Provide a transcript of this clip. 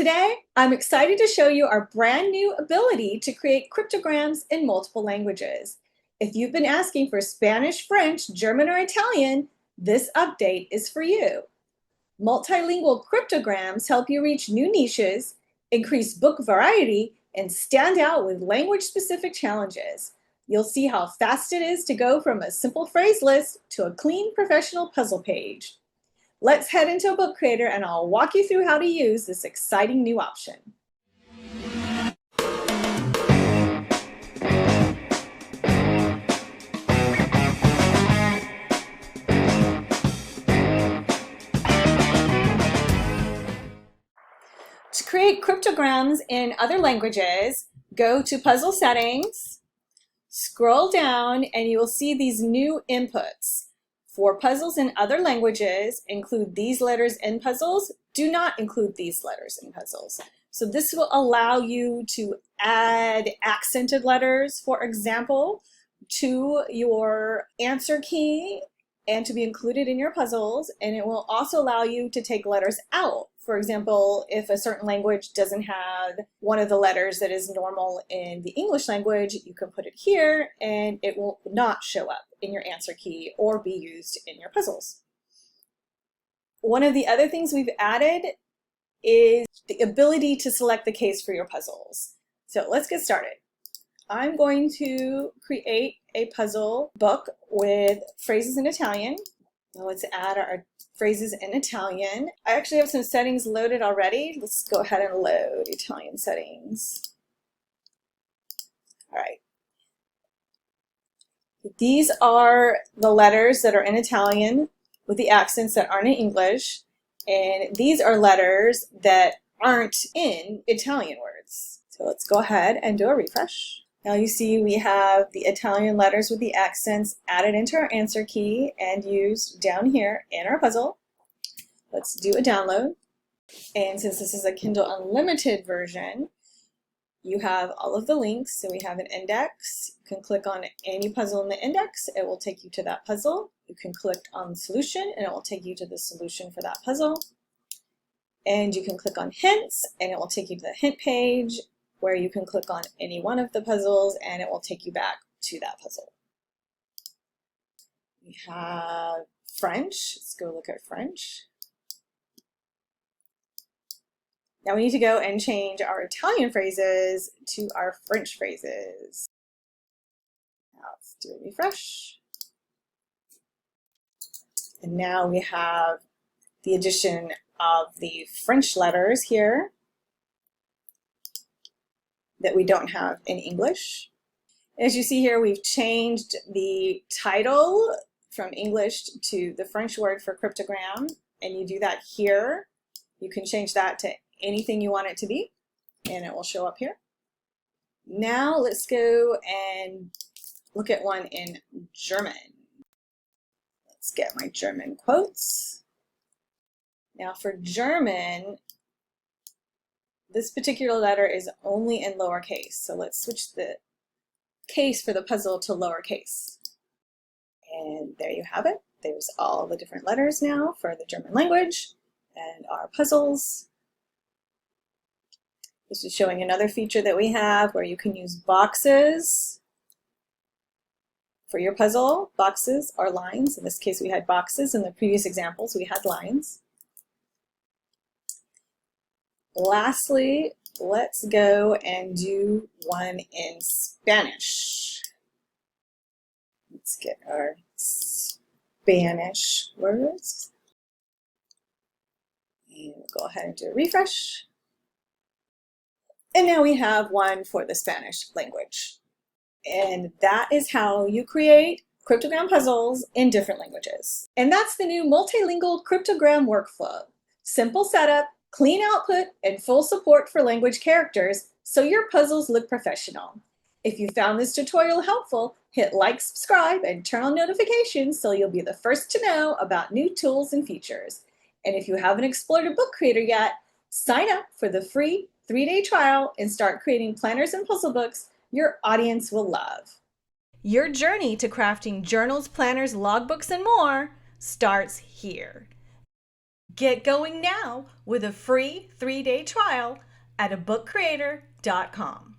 Today, I'm excited to show you our brand new ability to create cryptograms in multiple languages. If you've been asking for Spanish, French, German, or Italian, this update is for you. Multilingual cryptograms help you reach new niches, increase book variety, and stand out with language-specific challenges. You'll see how fast it is to go from a simple phrase list to a clean professional puzzle page. Let's head into a book creator and I'll walk you through how to use this exciting new option. To create cryptograms in other languages, go to Puzzle Settings, scroll down, and you will see these new inputs. For puzzles in other languages, include these letters in puzzles. Do not include these letters in puzzles. So this will allow you to add accented letters, for example, to your answer key and to be included in your puzzles. And it will also allow you to take letters out. For example, if a certain language doesn't have one of the letters that is normal in the English language, you can put it here and it will not show up in your answer key or be used in your puzzles. One of the other things we've added is the ability to select the case for your puzzles. So let's get started. I'm going to create a puzzle book with phrases in Italian. Now let's add our phrases in Italian. I actually have some settings loaded already. Let's go ahead and load Italian settings. All right. These are the letters that are in Italian with the accents that aren't in English. And these are letters that aren't in Italian words. So let's go ahead and do a refresh. Now you see we have the Italian letters with the accents added into our answer key and used down here in our puzzle. Let's do a download. And since this is a Kindle Unlimited version, you have all of the links. So we have an index. You can click on any puzzle in the index. It will take you to that puzzle. You can click on solution and it will take you to the solution for that puzzle. And you can click on hints and it will take you to the hint page, where you can click on any one of the puzzles and it will take you back to that puzzle. We have French. Let's go look at French. Now we need to go and change our Italian phrases to our French phrases. Now let's do a refresh. And now we have the addition of the French letters here that we don't have in English. As you see here, we've changed the title from English to the French word for cryptogram, and you do that here. You can change that to anything you want it to be, and it will show up here. Now let's go and look at one in German. Let's get my German quotes. Now for German, this particular letter is only in lowercase, so let's switch the case for the puzzle to lowercase. And there you have it. There's all the different letters now for the German language and our puzzles. This is showing another feature that we have where you can use boxes for your puzzle. Boxes are lines. In this case, we had boxes. In the previous examples, we had lines. Lastly, let's go and do one in Spanish. Let's get our Spanish words. And we'll go ahead and do a refresh. And now we have one for the Spanish language. And that is how you create cryptogram puzzles in different languages. And that's the new multilingual cryptogram workflow. Simple setup, clean output, and full support for language characters, so your puzzles look professional. If you found this tutorial helpful, hit like, subscribe, and turn on notifications so you'll be the first to know about new tools and features. And if you haven't explored a book creator yet, sign up for the free 3-day trial and start creating planners and puzzle books your audience will love. Your journey to crafting journals, planners, logbooks, and more starts here. Get going now with a free 3-day trial at abookcreator.com.